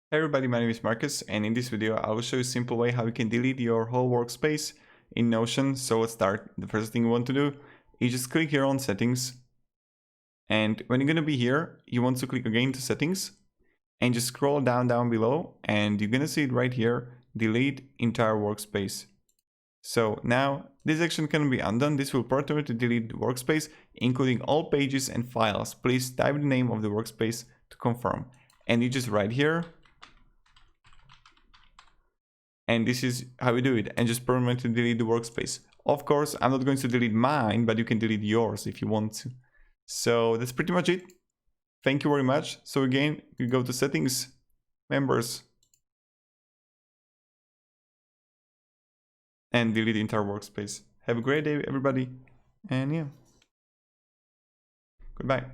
Hey everybody, my name is Marcus, and in this video I will show you a simple way how you can delete your whole workspace in Notion. So let's start. The first thing you want to do is just click here on settings, and when you're going to be here, you want to click again to settings and just scroll down below, and you're going to see it right here, delete entire workspace. So now this action can be undone. This will prompt you to delete the workspace, including all pages and files. Please type the name of the workspace to confirm, and you just write here. And this is how you do it, and just permanently delete the workspace. Of course, I'm not going to delete mine, but you can delete yours if you want to. So that's pretty much it. Thank you very much. So again, you go to settings, members, and delete the entire workspace. Have a great day, everybody. And yeah, goodbye.